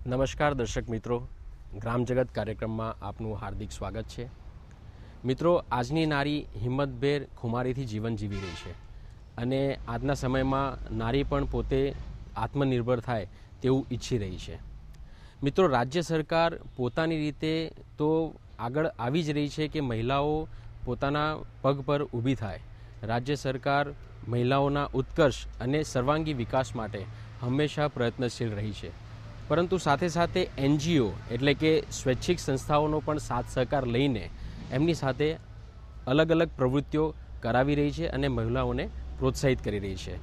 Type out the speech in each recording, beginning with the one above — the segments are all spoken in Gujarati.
નમસ્કાર દર્શક મિત્રો, ગ્રામ જગત કાર્યક્રમમાં આપનું હાર્દિક સ્વાગત છે। મિત્રો, આજની નારી હિંમતભેર ખુમારીથી જીવન જીવી રહી છે અને આજના સમયમાં નારી પણ પોતે આત્મનિર્ભર થાય તેવું ઈચ્છી રહી છે। મિત્રો, રાજ્ય સરકાર પોતાની રીતે તો આગળ આવી જ રહી છે કે મહિલાઓ પોતાના પગ પર ઊભી થાય। રાજ્ય સરકાર મહિલાઓના ઉત્કર્ષ અને સર્વાંગી વિકાસ માટે હંમેશા પ્રયત્નશીલ રહી છે, પરંતુ સાથે સાથે NGO એટલે કે સ્વૈચ્છિક સંસ્થાઓનો પણ સાથ સહકાર લઈને એમની સાથે અલગ અલગ પ્રવૃત્તિઓ કરાવી રહી છે અને મહિલાઓને પ્રોત્સાહિત કરી રહી છે।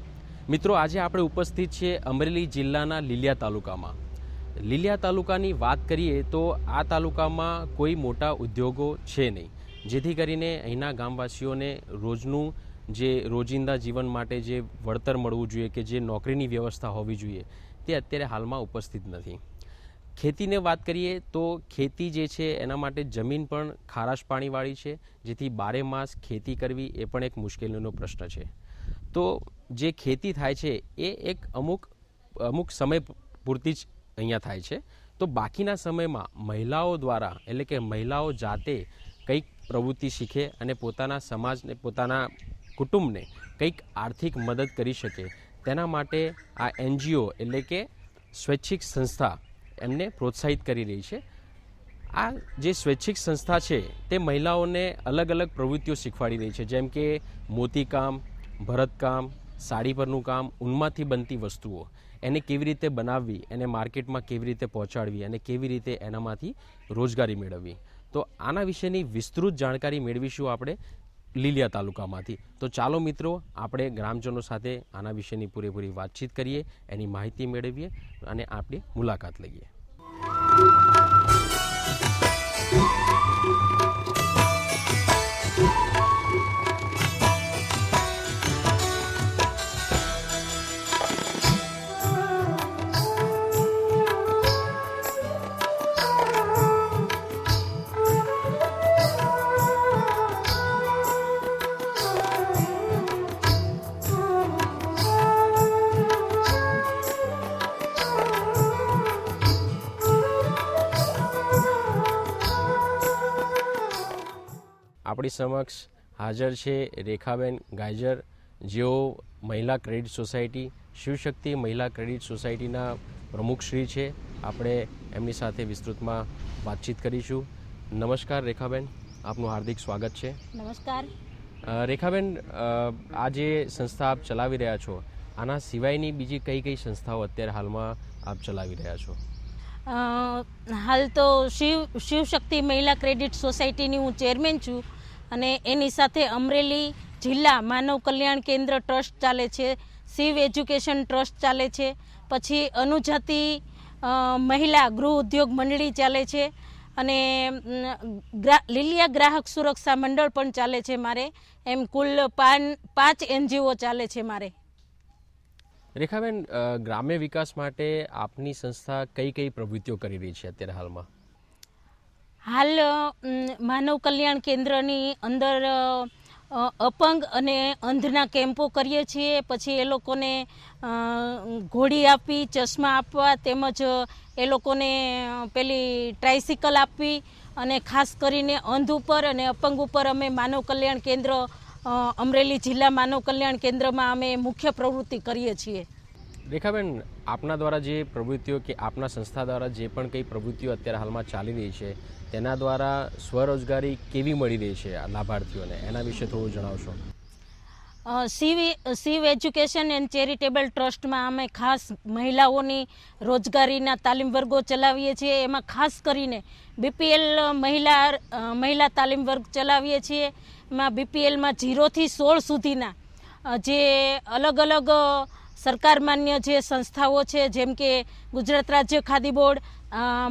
મિત્રો, આજે આપણે ઉપસ્થિત છીએ અમરેલી જિલ્લાના લીલિયા તાલુકામાં। લીલિયા તાલુકાની વાત કરીએ તો આ તાલુકામાં કોઈ મોટા ઉદ્યોગો છે નહીં, જેથી કરીને અહીંના ગામવાસીઓને રોજનું જે રોજિંદા જીવન માટે જે વળતર મળવું જોઈએ કે જે નોકરીની વ્યવસ્થા હોવી જોઈએ તે અત્યારે હાલમાં ઉપસ્થિત નથી। ખેતીને વાત કરીએ તો ખેતી જે છે એના માટે જમીન પણ ખારાશ પાણીવાળી છે, જેથી બારે માસ ખેતી કરવી એ પણ એક મુશ્કેલીનો પ્રશ્ન છે। તો જે ખેતી થાય છે એ એક અમુક સમય પૂરતી જ અહીંયા થાય છે, તો બાકીના સમયમાં મહિલાઓ દ્વારા એટલે કે મહિલાઓ જાતે કંઈક પ્રવૃત્તિ શીખે અને પોતાના સમાજને પોતાના કુટુંબને કંઈક આર્થિક મદદ કરી શકે તેના માટે આ NGO એટલે કે સ્વૈચ્છિક સંસ્થા એમને પ્રોત્સાહિત કરી રહી છે। આ જે સ્વૈચ્છિક સંસ્થા છે તે મહિલાઓને અલગ અલગ પ્રવૃત્તિઓ શીખવાડી રહી છે, જેમ કે મોતીકામ, ભરતકામ, સાડી પરનું કામ, ઊનમાંથી બનતી વસ્તુઓ એને કેવી રીતે બનાવવી, એને માર્કેટમાં કેવી રીતે પહોંચાડવી અને કેવી રીતે એનામાંથી રોજગારી મેળવવી। તો આના વિશેની વિસ્તૃત જાણકારી મેળવીશું આપણે લીલિયા તાલુકામાંથી। તો ચાલો મિત્રો, આપણે ગ્રામજનો સાથે આના વિશેની પૂરેપૂરી વાતચીત કરીએ, એની માહિતી મેળવીએ અને આપણી મુલાકાત લઈએ। આપણી સમક્ષ હાજર છે રેખાબેન ગાયજર, જેઓ મહિલા ક્રેડિટ સોસાયટી શિવશક્તિ મહિલા ક્રેડિટ સોસાયટીના પ્રમુખશ્રી છે। આપણે એમની સાથે વિસ્તૃતમાં વાતચીત કરીશું। નમસ્કાર રેખાબેન, આપનું હાર્દિક સ્વાગત છે। નમસ્કાર રેખાબેન, આ જે સંસ્થા આપ ચલાવી રહ્યા છો, આના સિવાયની બીજી કઈ કઈ સંસ્થાઓ અત્યારે હાલમાં આપ ચલાવી રહ્યા છો? હાલ તો શિવશક્તિ મહિલા ક્રેડિટ સોસાયટીની હું ચેરમેન છું અને એની સાથે અમરેલી જિલ્લા માનવ કલ્યાણ કેન્દ્ર ટ્રસ્ટ ચાલે છે, શિવ એજ્યુકેશન ટ્રસ્ટ ચાલે છે, પછી અનુજાતિ મહિલા ગૃહ ઉદ્યોગ મંડળી ચાલે છે અને લીલિયા ગ્રાહક સુરક્ષા મંડળ પણ ચાલે છે મારે। એમ કુલ 5 NGO ચાલે છે મારે। રેખાબેન, ગ્રામ્ય વિકાસ માટે આપની સંસ્થા કઈ કઈ પ્રવૃત્તિઓ કરી રહી છે અત્યારે હાલમાં? હાલ માનવ કલ્યાણ કેન્દ્રની અંદર અપંગ અને અંધના કેમ્પો કરીએ છીએ, પછી એ લોકોને ઘોડી આપી, ચશ્મા આપવા, તેમજ એ લોકોને પેલી ટ્રાઇસિકલ આપવી અને ખાસ કરીને અંધ ઉપર અને અપંગ ઉપર અમે માનવ કલ્યાણ કેન્દ્ર અમરેલી જિલ્લા માનવ કલ્યાણ કેન્દ્રમાં અમે મુખ્ય પ્રવૃત્તિ કરીએ છીએ। રેખાબેન, આપના દ્વારા જે પ્રવૃત્તિઓ કે આપના સંસ્થા દ્વારા જે પણ કંઈ પ્રવૃત્તિઓ અત્યારે હાલમાં ચાલી રહી છે તેના દ્વારા સ્વરોજગારી કેવી મળી રહી છે આ લાભાર્થીઓને, એના વિશે થોડું જણાવશો? શિવ એજ્યુકેશન એન્ડ ચેરિટેબલ ટ્રસ્ટમાં અમે ખાસ મહિલાઓની રોજગારીના તાલીમ વર્ગો ચલાવીએ છીએ। એમાં ખાસ કરીને BPL મહિલા તાલીમ વર્ગ ચલાવીએ છીએ। એમાં BPLમાં 0 થી 16 સુધીના જે અલગ અલગ સરકાર માન્ય જે સંસ્થાઓ છે, જેમ કે ગુજરાત રાજ્ય ખાદી બોર્ડ,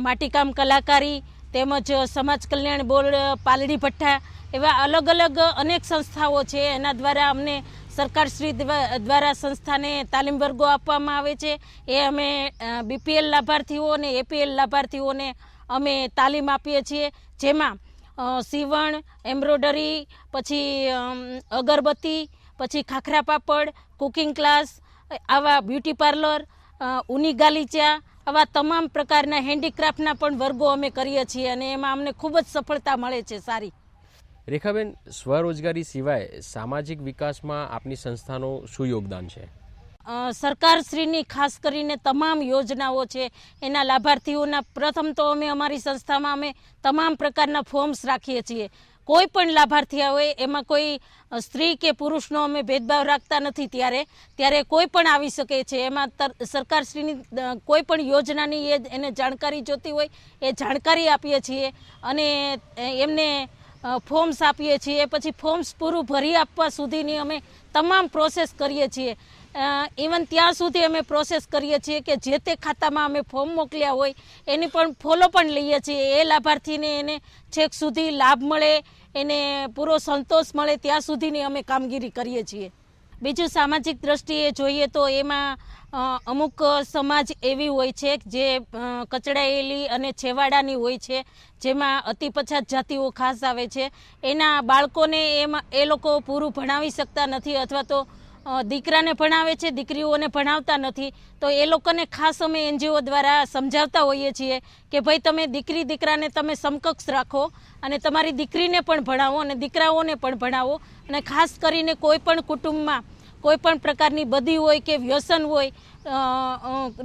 માટીકામ કલાકારી, તેમજ સમાજ કલ્યાણ બોર્ડ, પાલડી ભઠ્ઠા, એવા અલગ અલગ અનેક સંસ્થાઓ છે। એના દ્વારા અમને સરકારશ્રી દ્વારા સંસ્થાને તાલીમ વર્ગો આપવામાં આવે છે। એ અમે BPL લાભાર્થીઓ અને APL લાભાર્થીઓને અમે તાલીમ આપીએ છીએ, જેમાં સીવણ, એમ્બ્રોડરી, પછી અગરબત્તી, પછી ખાખરા પાપડ, કુકિંગ ક્લાસ, આવા બ્યુટી પાર્લર, ઊની ગાલીચા, આવા તમામ પ્રકારના હેન્ડીક્રાફ્ટના પણ વર્ગો અમે કરીએ છીએ અને એમાં અમને ખૂબ જ સફળતા મળે છે સારી. રેખાબેન, સ્વરોજગારી સિવાય સામાજિક વિકાસમાં આપની સંસ્થાનું શું યોગદાન છે? સરકારશ્રીની ખાસ કરીને તમામ યોજનાઓ છે એના લાભાર્થીઓના પ્રથમ તો અમે અમારી સંસ્થામાં અમે તમામ પ્રકારના ફોર્મ્સ રાખીએ છીએ. કોઈ પણ લાભાર્થી હોય એમાં કોઈ સ્ત્રી કે પુરુષનો અમે ભેદભાવ રાખતા નથી. ત્યારે કોઈ પણ આવી શકે છે. એમાં સરકારશ્રીની કોઈ પણ યોજનાની એને જાણકારી જોતી હોય એ જાણકારી આપીએ છીએ અને એમને ફોર્મ્સ આપીએ છીએ. પછી ફોર્મ્સ પૂરું ભરી આપવા સુધીની અમે તમામ પ્રોસેસ કરીએ છીએ. ઇવન ત્યાં સુધી અમે પ્રોસેસ કરીએ છીએ કે જે તે ખાતામાં અમે ફોર્મ મોકલ્યા હોય એની પણ ફોલો પણ લઈએ છીએ. એ લાભાર્થીને એને છેક સુધી લાભ મળે, એને પૂરો સંતોષ મળે ત્યાં સુધીની અમે કામગીરી કરીએ છીએ. બીજું સામાજિક દ્રષ્ટિએ જોઈએ તો એમાં અમુક સમાજ એવી હોય છે જે કચડાયેલી અને છેવાડાની હોય છે, જેમાં અતિ પછાત જાતિઓ ખાસ આવે છે. એના બાળકોને એ લોકો પૂરું ભણાવી શકતા નથી અથવા તો દીકરાને ભણાવે છે, દીકરીઓને ભણાવતા નથી. તો એ લોકોને ખાસ અમે એનજીઓ દ્વારા સમજાવતા હોઈએ છીએ કે ભાઈ તમે દીકરાને તમે સમકક્ષ રાખો અને તમારી દીકરીને પણ ભણાવો અને દીકરાઓને પણ ભણાવો. અને ખાસ કરીને કોઈ પણ કુટુંબમાં કોઈ પણ પ્રકારની બદી હોય કે વ્યસન હોય,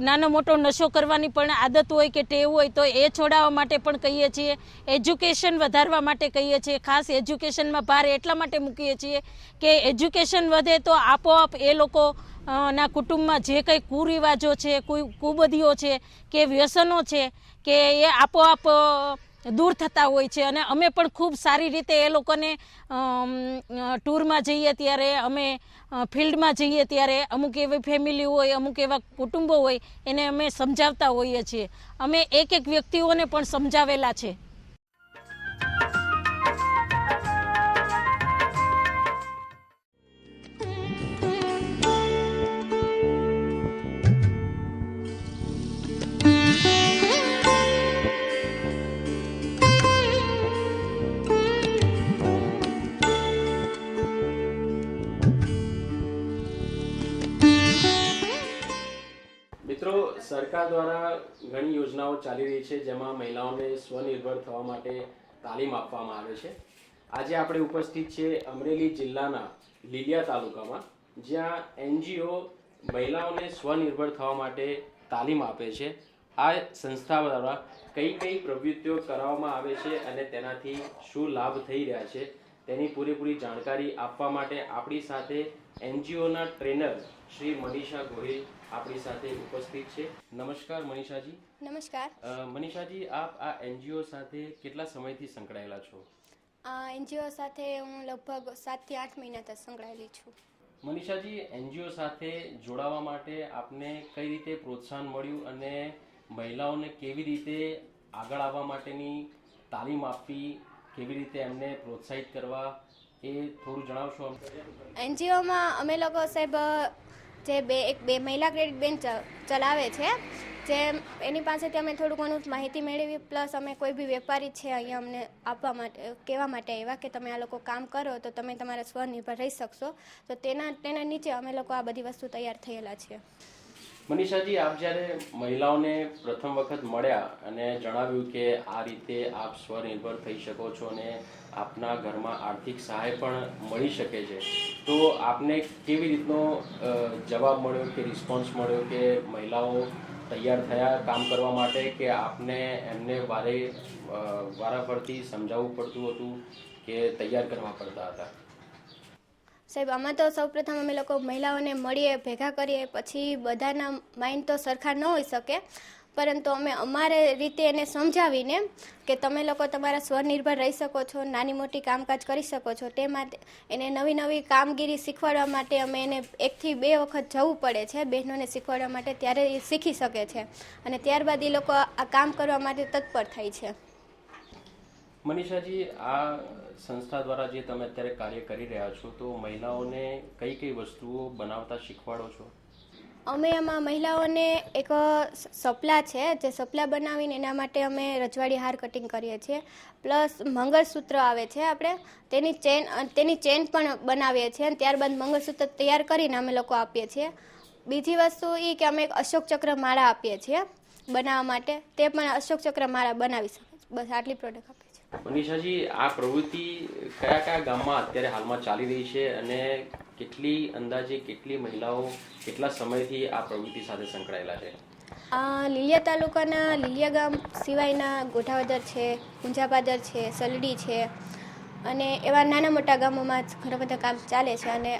નાનો મોટો નશો કરવાની પણ આદત હોય કે ટેવ હોય તો એ છોડાવવા માટે પણ કહીએ છીએ. એજ્યુકેશન વધારવા માટે કહીએ છીએ. ખાસ એજ્યુકેશનમાં ભાર એટલા માટે મૂકીએ છીએ કે એજ્યુકેશન વધે તો આપોઆપ એ લોકો ના કુટુંબમાં જે કંઈ કુરિવાજો છે, કુબદીઓ છે કે વ્યસનો છે કે એ આપોઆપ દૂર થતા હોય છે. અને અમે પણ ખૂબ સારી રીતે એ લોકોને ટૂરમાં જઈએ ત્યારે, અમે ફિલ્ડમાં જઈએ ત્યારે અમુક એવી ફેમિલી હોય, અમુક એવા કુટુંબો હોય એને અમે સમજાવતા હોઈએ છીએ. અમે એક વ્યક્તિઓને પણ સમજાવેલા છે. મિત્રો, સરકાર દ્વારા ઘણી યોજનાઓ ચાલી રહી છે જેમાં મહિલાઓને સ્વનિર્ભર થવા માટે તાલીમ આપવામાં આવે છે. આજે આપણે ઉપસ્થિત છે અમરેલી જિલ્લાના લીલિયા તાલુકામાં, જ્યાં એનજીઓ મહિલાઓને સ્વનિર્ભર થવા માટે તાલીમ આપે છે. આ સંસ્થા દ્વારા કઈ પ્રવૃત્તિઓ કરાવવામાં આવે છે અને તેનાથી શું લાભ થઈ રહ્યા છે તેની પૂરેપૂરી જાણકારી આપવા માટે આપણી સાથે એનજીઓના ટ્રેનર શ્રી મનીષા ગોહિલ આપણી સાથે ઉપસ્થિત છે. નમસ્કાર મનીષાજી. નમસ્કાર. મનીષાજી, આપ આ એનજીઓ સાથે કેટલા સમયથી સંકળાયેલા છો? આ એનજીઓ સાથે હું લગભગ 7 થી 8 મહિનાથી સંકળાયેલી છું. મનીષાજી, એનજીઓ સાથે જોડાવા માટે આપને કઈ રીતે પ્રોત્સાહન મળ્યું અને મહિલાઓને કેવી રીતે આગળ આવવા માટેની તાલીમ આપવી, કેવી રીતે એમને પ્રોત્સાહિત કરવા, એ થોડું જણાવશો? એનજીઓમાં અમે લોકો સાહેબ જે બે મહિલા ક્રેડિટ બેંક ચલાવે છે, જે એની પાસેથી અમે થોડું ઘણું માહિતી મેળવી. પ્લસ અમે કોઈ બી વેપારી છે અહીંયા અમને આપવા માટે કહેવા માટે આવ્યા કે તમે આ લોકો કામ કરો તો તમે તમારા સ્વનિર્ભર રહી શકશો. તો તેના નીચે અમે લોકો આ બધી વસ્તુ તૈયાર થયેલા છીએ. મનીષાજી, આપ જ્યારે મહિલાઓને પ્રથમ વખત મળ્યા અને જણાવ્યું કે આ રીતે આપ સ્વનિર્ભર થઈ શકો છો અને આપના ઘરમાં આર્થિક સહાય પણ મળી શકે છે, તો આપને કેવી રીતનો જવાબ મળ્યો કે રિસ્પોન્સ મળ્યો કે મહિલાઓ તૈયાર થયા કામ કરવા માટે કે આપને એમને વારાફરતી સમજાવવું પડતું હતું કે તૈયાર કરવા પડતા હતા? સાહેબ, આમાં તો સૌપ્રથમ અમે લોકો મહિલાઓને મળીએ, ભેગા કરીએ. પછી બધાના માઇન્ડ તો સરખા ન હોઈ શકે, પરંતુ અમે અમારે રીતે એને સમજાવીને કે તમે લોકો તમારા સ્વનિર્ભર રહી શકો છો, નાની મોટી કામકાજ કરી શકો છો, તે માટે એને નવી નવી કામગીરી શીખવાડવા માટે અમે એને 1 થી 2 વખત જવું પડે છે બહેનોને શીખવાડવા માટે. ત્યારે એ શીખી શકે છે અને ત્યારબાદ એ લોકો આ કામ કરવા માટે તત્પર થાય છે. મનીષાજી, આ સંસ્થા દ્વારા જે તમે અત્યારે કાર્ય કરી રહ્યા છો, તો મહિલાઓને કઈ વસ્તુઓ બનાવતા શીખવાડો છો? અમે એમાં મહિલાઓને એક સપલા છે, જે સપલા બનાવીને એના માટે અમે રજવાડી હાર કટિંગ કરીએ છીએ. પ્લસ મંગળસૂત્ર આવે છે, આપણે તેની ચેન પણ બનાવીએ છીએ અને ત્યારબાદ મંગળસૂત્ર તૈયાર કરીને અમે લોકો આપીએ છીએ. બીજી વસ્તુ એ કે અમે એક અશોક ચક્ર માળા આપીએ છીએ, બનાવવા માટે, તે પણ અશોક ચક્ર માળા બનાવી શકે છે. બસ આટલી પ્રોડક્ટ આપે છે. મનીષાજી, આ પ્રવૃત્તિ કયા કયા ગામમાં અત્યારે હાલમાં ચાલી રહી છે અને અંદાજે કેટલી મહિલાઓ કેટલા સમયથી આ પ્રવૃત્તિ સાથે સંકળાયેલા છે? લીલિયા તાલુકાના લીલિયા ગામ સિવાયના ગોઠાવદર છે, ઊંઝાપાદર છે, સલડી છે અને એવા નાના મોટા ગામોમાં ઘણા બધા કામ ચાલે છે અને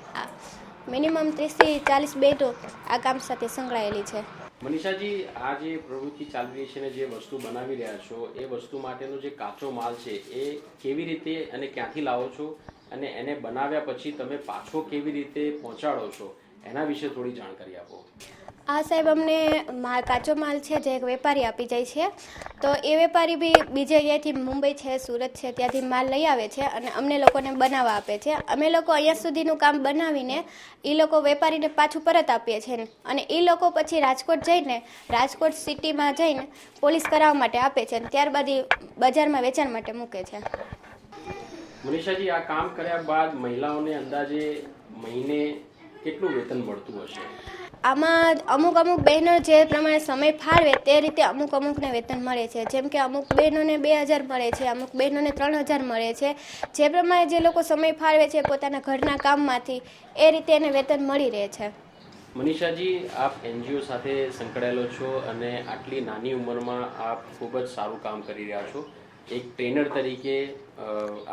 મિનિમમ 30 થી 40 બહેનો આ કામ સાથે સંકળાયેલી છે. મનીષાજી, આ જે પ્રવૃત્તિ ચાલી રહી છે ને જે વસ્તુ બનાવી રહ્યા છો, એ વસ્તુ માટેનો જે કાચો માલ છે એ કેવી રીતે અને ક્યાંથી લાવો છો અને એને બનાવ્યા પછી તમે પાછો કેવી રીતે પહોંચાડો છો, એના વિશે થોડી જાણકારી આપો. સાહેબ, અમને કાચો માલ છે જે એક વેપારી આપી જાય છે, તો એ વેપારી બી બીજે ક્યાંયથી મુંબઈ છે, સુરત છે, ત્યાંથી માલ લઈ આવે છે અને અમને લોકોને બનાવવા આપે છે. અમે લોકો અહીંયા સુધીનું કામ બનાવીને એ લોકો વેપારીને પાછું પરત આપીએ છીએ અને એ લોકો પછી રાજકોટ સિટીમાં જઈને પોલીસ કરાવવા માટે આપે છે અને ત્યારબાદ એ બજારમાં વેચાણ માટે મૂકે છે. મનીષાજી, આ કામ કર્યા બાદ મહિલાઓને અંદાજે મહિને કેટલું વેતન મળતું હશે? આમાં અમુક બહેનો જે પ્રમાણે સમય ફાળવે તે રીતે અમુકને વેતન મળે છે. જેમ કે અમુક બહેનોને 2000 મળે છે, અમુક બહેનોને 3000 મળે છે. જે પ્રમાણે જે લોકો સમય ફાળવે છે પોતાના ઘરના કામમાંથી, એ રીતે એને વેતન મળી રહે છે. મનીષાજી, આપ NGO સાથે સંકળાયેલો છો અને આટલી નાની ઉંમરમાં આપ ખૂબ જ સારું કામ કરી રહ્યા છો. એક ટ્રેનર તરીકે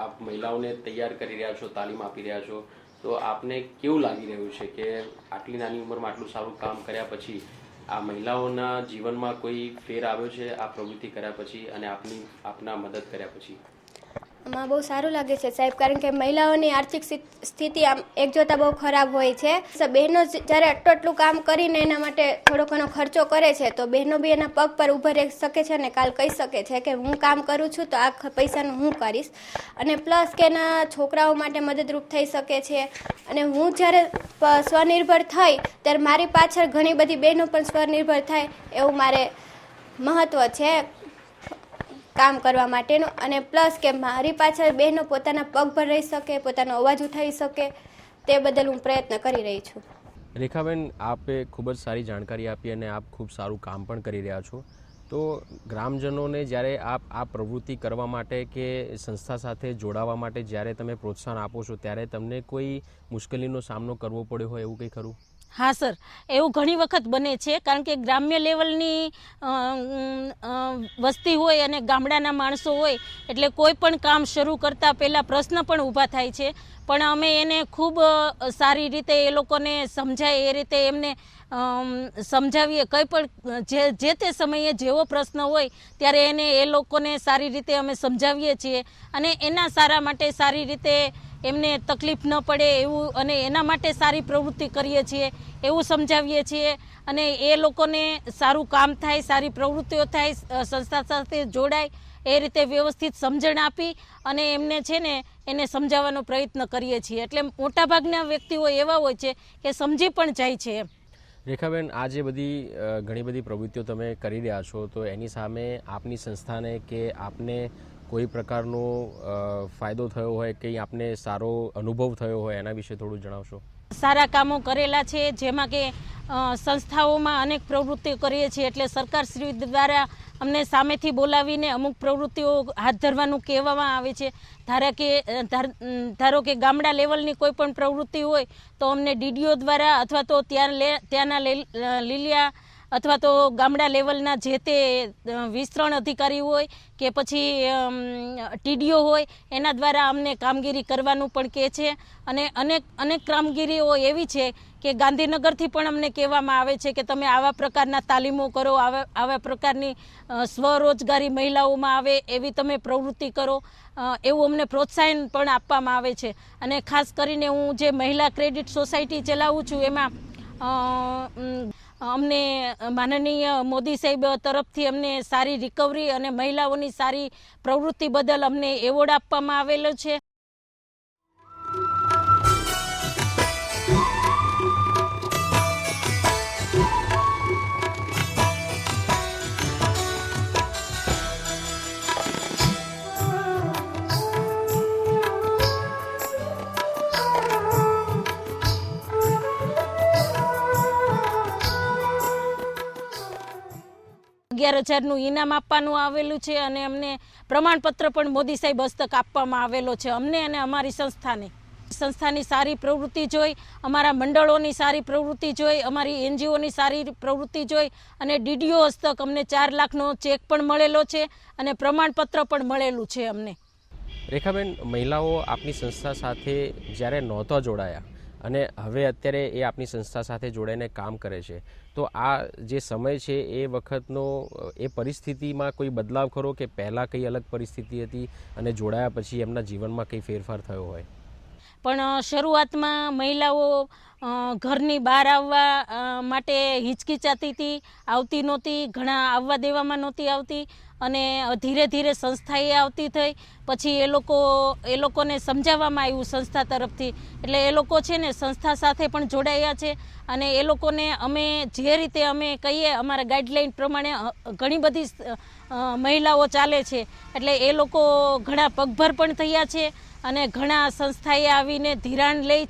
આપ મહિલાઓને તૈયાર કરી રહ્યા છો, તાલીમ આપી રહ્યા છો, તો આપને કેવું લાગી રહ્યું છે કે આટલી નાની ઉંમરમાં આટલું સારું કામ કર્યા પછી આ મહિલાઓના જીવનમાં કોઈ ફેર આવ્યો છે આ પ્રવૃત્તિ કર્યા પછી અને આપના મદદ કર્યા પછી? આમાં બહુ સારું લાગે છે સાહેબ, કારણ કે મહિલાઓની આર્થિક સ્થિતિ આમ એક જોતા બહુ ખરાબ હોય છે. બહેનો જ્યારે આટલું કામ કરીને એના માટે થોડો ઘણો ખર્ચો કરે છે તો બહેનો બી એના પગ પર ઊભા રહી શકે છે અને કાલ કહી શકે છે કે હું કામ કરું છું તો આ પૈસાનું હું કરીશ. અને પ્લસ કે એના છોકરાઓ માટે મદદરૂપ થઈ શકે છે. અને હું જ્યારે સ્વનિર્ભર થઈ ત્યારે મારી પાછળ ઘણી બધી બહેનો પણ સ્વનિર્ભર થાય એવું મારે મહત્ત્વ છે કામ કરવા માટેનું. અને પ્લસ કે મારી પાછળ બહેનો પોતાના પગ પર રહી શકે, પોતાનો અવાજ ઉઠાવી શકે, તે બદલ હું પ્રયત્ન કરી રહી છું. રેખાબેન, આપે ખૂબ જ સારી જાણકારી આપી અને આપ ખૂબ સારું કામ પણ કરી રહ્યા છો. તો ગ્રામજનોને જ્યારે આપ આ પ્રવૃત્તિ કરવા માટે કે સંસ્થા સાથે જોડાવા માટે જ્યારે તમે પ્રોત્સાહન આપો છો ત્યારે તમને કોઈ મુશ્કેલીનો સામનો કરવો પડ્યો હોય એવું કંઈ ખરું? હા સર, એવું ઘણી વખત બને છે, કારણ કે ગ્રામ્ય લેવલની વસ્તી હોય અને ગામડાના માણસો હોય એટલે કોઈ પણ કામ શરૂ કરતાં પહેલાં પ્રશ્ન પણ ઊભા થાય છે. પણ અમે એને ખૂબ સારી રીતે એ લોકોને સમજાય એ રીતે એમને સમજાવીએ. કંઈ પણ જે તે સમયે જેવો પ્રશ્ન હોય ત્યારે એને એ લોકોને સારી રીતે અમે સમજાવીએ છીએ અને એના સારા માટે સારી રીતે એમને તકલીફ ન પડે એવું અને એના માટે સારી પ્રવૃત્તિ કરીએ છીએ એવું સમજાવીએ છીએ. અને એ લોકોને સારું કામ થાય, સારી પ્રવૃત્તિઓ થાય, સંસ્થા સાથે જોડાય એ રીતે વ્યવસ્થિત સમજણ આપી અને એમને છે ને એને સમજાવવાનો પ્રયત્ન કરીએ છીએ. એટલે મોટાભાગના વ્યક્તિઓ એવા હોય છે કે સમજી પણ જાય છે. રેખાબેન, આ જે ઘણી બધી પ્રવૃત્તિઓ તમે કરી રહ્યા છો તો એની સામે આપની સંસ્થાને કે આપને કોઈ પ્રકારનો ફાયદો થયો હોય, કંઈ આપને સારો અનુભવ થયો હોય એના વિશે થોડું જણાવશો? સારા કામો કરેલા છે, જેમાં કે સંસ્થાઓમાં અનેક પ્રવૃત્તિઓ કરીએ છીએ એટલે સરકારશ્રી દ્વારા અમને સામેથી બોલાવીને અમુક પ્રવૃત્તિઓ હાથ ધરવાનું કહેવામાં આવે છે. ધારો કે ગામડા લેવલની કોઈ પણ પ્રવૃત્તિ હોય તો અમને DDO દ્વારા અથવા તો ત્યાંના લીલિયા અથવા તો ગામડા લેવલના જે તે વિસ્તરણ અધિકારી હોય કે પછી TDO હોય એના દ્વારા અમને કામગીરી કરવાનું પણ કહે છે. અને અનેક કામગીરીઓ એવી છે કે ગાંધીનગરથી પણ અમને કહેવામાં આવે છે કે તમે આવા પ્રકારના તાલીમો કરો, આવા પ્રકારની સ્વરોજગારી મહિલાઓમાં આવે એવી તમે પ્રવૃત્તિ કરો, એવું અમને પ્રોત્સાહન પણ આપવામાં આવે છે. અને ખાસ કરીને હું જે મહિલા ક્રેડિટ સોસાયટી ચલાવું છું એમાં અમને માનનીય મોદી સાહેબ તરફથી અમને સારી રિકવરી અને મહિલાઓની સારી પ્રવૃત્તિ બદલ અમને એવોર્ડ આપવામાં આવેલો છે. 11,000નું ઇનામ આપવાનું આવેલું છે અને અમને પ્રમાણપત્ર પણ મોદી સાહેબ હસ્તક આપવામાં આવેલો છે અમને અને અમારી સંસ્થાની સારી પ્રવૃત્તિ જોઈ, અમારા મંડળોની સારી પ્રવૃત્તિ જોઈ, અમારી NGOની સારી પ્રવૃત્તિ જોઈ અને DDO હસ્તક અમને 4 લાખનો ચેક પણ મળેલો છે અને પ્રમાણપત્ર પણ મળેલું છે અમને. રેખાબેન, મહિલાઓ આપની સંસ્થા સાથે જ્યારે નહોતા જોડાયા અને હવે અત્યારે એ આપની સંસ્થા સાથે જોડાઈને કામ કરે છે, તો આ જે સમય છે એ વખતનો એ પરિસ્થિતિમાં કોઈ બદલાવ ખરો કે પહેલાં કઈ અલગ પરિસ્થિતિ હતી અને જોડાયા પછી એમના જીવનમાં કંઈ ફેરફાર થયો હોય? પણ શરૂઆતમાં મહિલાઓ ઘરની બહાર આવવા માટે હિચકિચાતી હતી, આવતી નહોતી, ઘણા આવવા દેવામાં નહોતી આવતી અને ધીરે ધીરે સંસ્થાએ આવતી થઈ. પછી એ લોકોને સમજાવવામાં આવ્યું સંસ્થા તરફથી, એટલે એ લોકો છે ને સંસ્થા સાથે પણ જોડાયા છે અને એ લોકોને અમે જે રીતે અમે કહીએ અમારા ગાઈડલાઈન પ્રમાણે ઘણી બધી મહિલાઓ ચાલે છે, એટલે એ લોકો ઘણા પગભર પણ થયા છે અને ઘણા સંસ્થાએ આવીને ધિરાણ લે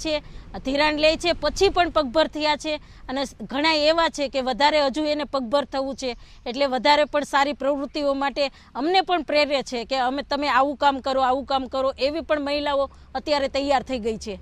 છે પછી પણ પગભર થયા છે અને ઘણા એવા છે કે વધારે હજુ એને પગભર થવું છે, એટલે વધારે પણ સારી પ્રવૃત્તિઓ માટે અમને પણ પ્રેરે છે કે તમે આવું કામ કરો, એવી પણ મહિલાઓ અત્યારે તૈયાર થઈ ગઈ છે.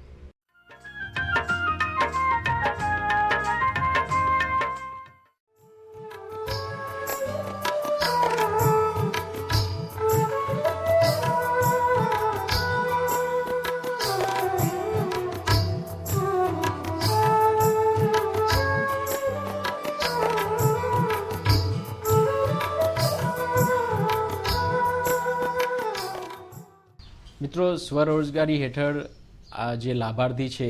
મિત્રો, સ્વરોજગારી હેઠળ આ જે લાભાર્થી છે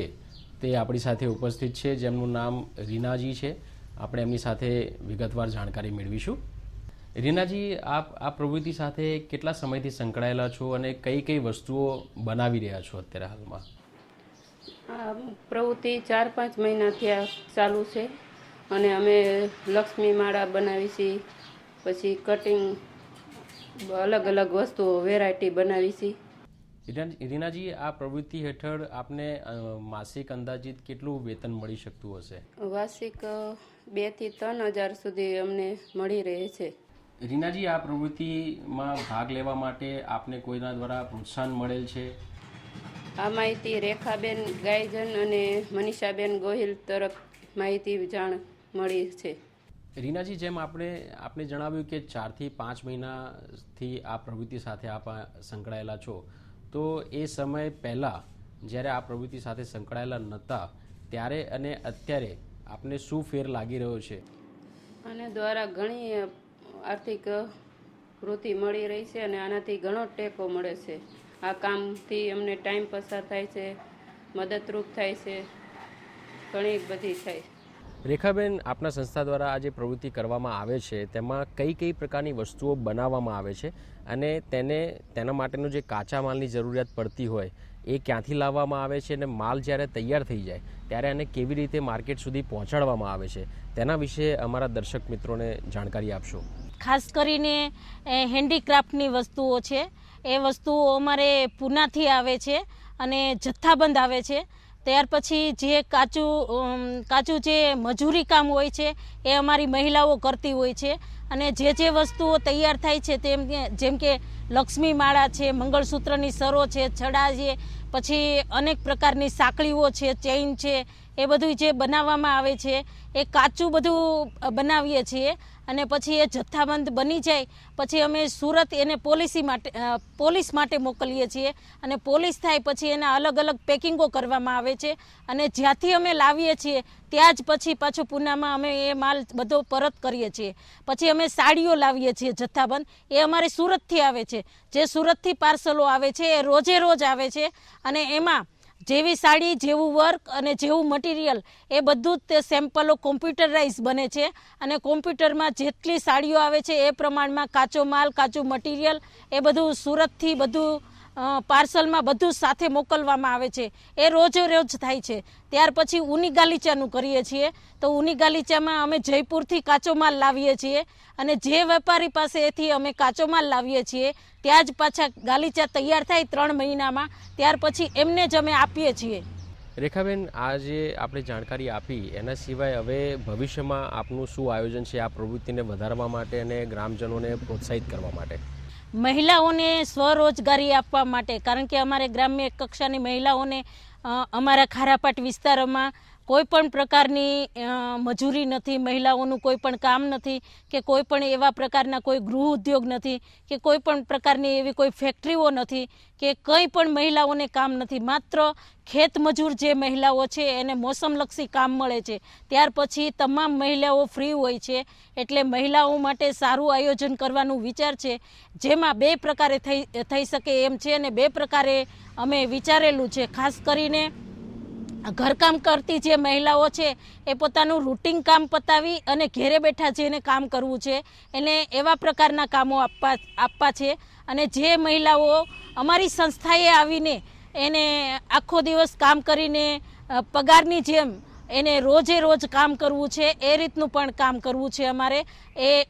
તે આપણી સાથે ઉપસ્થિત છે, જેમનું નામ રીનાજી છે. આપણે એમની સાથે વિગતવાર જાણકારી મેળવીશું. રીનાજી, આપ આ પ્રવૃત્તિ સાથે કેટલા સમયથી સંકળાયેલા છો અને કઈ કઈ વસ્તુઓ બનાવી રહ્યા છો અત્યારે હાલમાં? આ પ્રવૃત્તિ 4-5 મહિનાથી ચાલુ છે અને અમે લક્ષ્મી માળા બનાવી છીએ, પછી કટિંગ અલગ અલગ વસ્તુઓ વેરાયટી બનાવી છીએ. રીનાજી, આ પ્રવૃત્તિ હેઠળ આપને માસિક અંદાજિત કેટલું વેતન મળી શકતું હશે? વાર્ષિક 2 થી 3 હજાર સુધી અમને મળી રહે છે. રીનાજી, આ પ્રવૃત્તિમાં ભાગ લેવા માટે આપને કોઈના દ્વારા પ્રોત્સાહન મળેલ છે? આ માહિતી રેખાબેન ગાયજન અને મનીષાબેન ગોહિલ તરફ માહિતી જાણ મળી છે. રીનાજી, જેમ આપણે જણાવ્યું કે 4 થી 5 મહિનાથી આ પ્રવૃત્તિ સાથે આપ સંકળાયેલા છો, તો એ સમય પહેલાં જ્યારે આ પ્રવૃત્તિ સાથે સંકળાયેલા નહોતા ત્યારે અને અત્યારે આપને શું ફેર લાગી રહ્યો છે? આના દ્વારા ઘણી આર્થિક વૃત્તિ મળી રહી છે અને આનાથી ઘણો ટેકો મળે છે. આ કામથી અમને ટાઈમ પસાર થાય છે, મદદરૂપ થાય છે, ઘણી બધી થાય. રેખાબેન, આપના સંસ્થા દ્વારા આ જે પ્રવૃત્તિ કરવામાં આવે છે તેમાં કઈ કઈ પ્રકારની વસ્તુઓ બનાવવામાં આવે છે અને તેના માટેનો જે કાચા માલની જરૂરિયાત પડતી હોય એ ક્યાંથી લાવવામાં આવે છે અને માલ જ્યારે તૈયાર થઈ જાય ત્યારે એને કેવી રીતે માર્કેટ સુધી પહોંચાડવામાં આવે છે, તેના વિશે અમારા દર્શક મિત્રોને જાણકારી આપશો. ખાસ કરીને હેન્ડીક્રાફ્ટની વસ્તુઓ છે, એ વસ્તુઓ અમારે પૂનાથી આવે છે અને જથ્થાબંધ આવે છે. ત્યાર પછી જે કાચું જે મજૂરી કામ હોય છે એ અમારી મહિલાઓ કરતી હોય છે અને જે વસ્તુઓ તૈયાર થાય છે જેમ કે લક્ષ્મી માળા છે, મંગળસૂત્રની સરો છે, છડા છે, પછી અનેક પ્રકારની સાંકળીઓ છે, ચેઇન છે, એ બધું જે બનાવવામાં આવે છે એ કાચું બધું બનાવીએ છીએ અને પછી એ જથ્થાબંધ બની જાય પછી અમે સુરત એને પોલિશ માટે મોકલીએ છીએ અને પોલિશ થાય પછી એના અલગ અલગ પેકિંગો કરવામાં આવે છે અને જ્યાંથી અમે લાવીએ છીએ ત્યાં જ પછી પાછું પૂનામાં અમે એ માલ બધો પરત કરીએ છીએ. પછી અમે સાડીઓ લાવીએ છીએ જથ્થાબંધ, એ અમારે સુરતથી આવે છે. જે સુરતથી પાર્સલો આવે છે એ રોજે રોજ આવે છે અને એમાં જેવી સાડી, જેવું વર્ક અને જેવું મટીરિયલ એ બધું જ તે સેમ્પલો કોમ્પ્યુટરાઇઝ બને છે અને કોમ્પ્યુટરમાં જેટલી સાડીઓ આવે છે એ પ્રમાણમાં કાચો માલ, કાચું મટીરિયલ એ બધું સુરતથી બધું પાર્સલમાં બધું સાથે મોકલવામાં આવે છે. એ રોજે રોજ થાય છે. ત્યાર પછી ઊની ગાલીચાનું કરીએ છીએ, તો ઊની ગાલીચામાં અમે જયપુરથી કાચો માલ લાવીએ છીએ અને જે વેપારી પાસેથી અમે કાચો માલ લાવીએ છીએ ત્યાં જ પાછા ગાલીચા તૈયાર થાય 3 મહિનામાં, ત્યાર પછી એમને જ અમે આપીએ છીએ. રેખાબેન, આ જે આપણે જાણકારી આપી એના સિવાય હવે ભવિષ્યમાં આપનું શું આયોજન છે આ પ્રવૃત્તિને વધારવા માટે અને ગ્રામજનોને પ્રોત્સાહિત કરવા માટે? મહિલાઓને સ્વરોજગારી આપવા માટે, કારણ કે અમારે ગ્રામ્ય કક્ષાની મહિલાઓને અમારા ખારાપાટ વિસ્તારોમાં કોઈ પણ પ્રકારની મજૂરી નથી, મહિલાઓનું કોઈ પણ કામ નથી કે કોઈ પણ એવા પ્રકારના કોઈ ગૃહ ઉદ્યોગ નથી કે કોઈ પણ પ્રકારની એવી કોઈ ફેક્ટરીઓ નથી કે કંઈ પણ મહિલાઓને કામ નથી. માત્ર ખેત મજૂર જે મહિલાઓ છે એને મોસમલક્ષી કામ મળે છે, ત્યાર પછી તમામ મહિલાઓ ફ્રી હોય છે. એટલે મહિલાઓ માટે સારું આયોજન કરવાનું વિચાર છે, જેમાં બે પ્રકારે થઈ શકે એમ છે અને બે પ્રકારે અમે વિચારેલું છે. ખાસ કરીને ઘરકામ કરતી જે મહિલાઓ છે એ પોતાનું રૂટિન કામ પતાવી અને ઘેરે બેઠા જેને કામ કરવું છે એને એવા પ્રકારના કામો આપવા છે. અને જે મહિલાઓ અમારી સંસ્થાએ આવીને એને આખો દિવસ કામ કરીને પગારની જેમ એને રોજે રોજ કામ કરવું છે, એ રીતનું પણ કામ કરવું છે અમારે.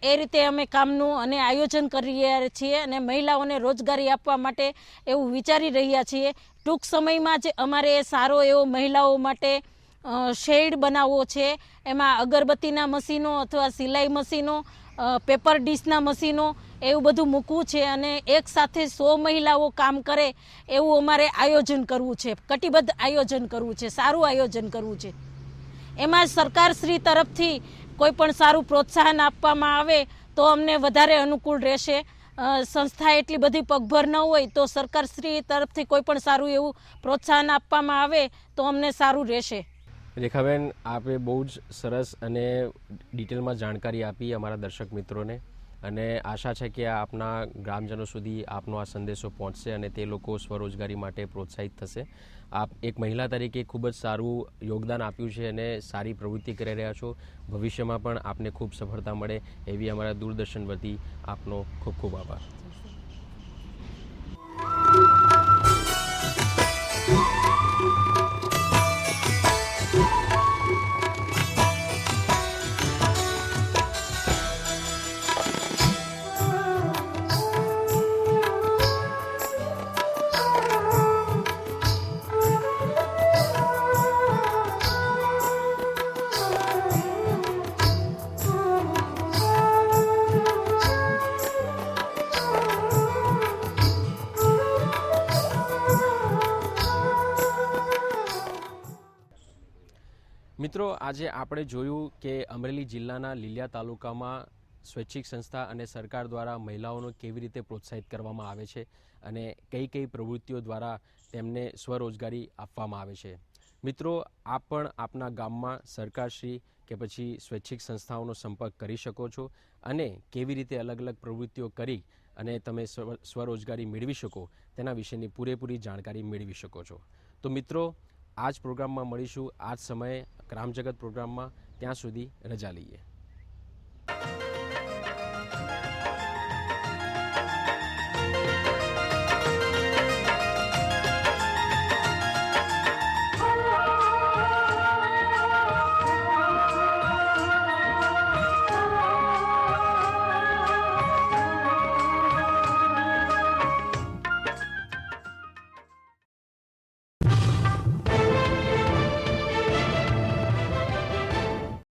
એ રીતે અમે કામનું અને આયોજન કરી રહ્યા છીએ અને મહિલાઓને રોજગારી આપવા માટે એવું વિચારી રહ્યા છીએ. ટૂંક સમયમાં જ અમારે સારો એવો મહિલાઓ માટે શેડ બનાવવો છે. એમાં અગરબત્તીના મશીનો અથવા સિલાઈ મશીનો, પેપર ડીશના મશીનો એવું બધું મૂકવું છે અને એક સાથે 100 મહિલાઓ કામ કરે એવું અમારે આયોજન કરવું છે, કટિબદ્ધ આયોજન કરવું છે, સારું આયોજન કરવું છે. એમાં સરકારશ્રી તરફથી કોઈ પણ સારું પ્રોત્સાહન આપવામાં આવે તો અમને વધારે અનુકૂળ રહેશે. સંસ્થા એટલી બધી પગભર ન હોય તો સરકારશ્રી તરફથી કોઈ પણ સારું એવું પ્રોત્સાહન આપવામાં આવે તો અમને સારું રહેશે. રેખાબેન, આપે બહુ જ સરસ અને ડિટેલમાં જાણકારી આપી અમારા દર્શક મિત્રોને, અને આશા છે કે આપના ગ્રામજનો સુધી આપનો આ સંદેશો પહોંચશે અને તે લોકો સ્વરોજગારી માટે પ્રોત્સાહિત થશે. આપ એક મહિલા તરીકે ખૂબ જ સારું યોગદાન આપ્યું છે અને સારી પ્રવૃત્તિ કરી રહ્યા છો. ભવિષ્યમાં પણ આપને ખૂબ સફળતા મળે એવી અમારા દૂરદર્શન વતી આપનો ખૂબ ખૂબ આભાર. મિત્રો, આજે આપણે જોયું કે અમરેલી જિલ્લાના લીલિયા તાલુકામાં સ્વૈચ્છિક સંસ્થા અને સરકાર દ્વારા મહિલાઓને કેવી રીતે પ્રોત્સાહિત કરવામાં આવે છે અને કઈ કઈ પ્રવૃત્તિઓ દ્વારા તેમને સ્વરોજગારી આપવામાં આવે છે. મિત્રો, આપ પણ આપના ગામમાં સરકારશ્રી કે પછી સ્વૈચ્છિક સંસ્થાઓનો સંપર્ક કરી શકો છો અને કેવી રીતે અલગ અલગ પ્રવૃત્તિઓ કરી અને તમે સ્વરોજગારી મેળવી શકો તેના વિશેની પૂરેપૂરી જાણકારી મેળવી શકો છો. તો મિત્રો, આ જ પ્રોગ્રામમાં મળીશું આ જ સમયે ગ્રામજગત પ્રોગ્રામમાં. ત્યાં સુધી રજા લઈએ.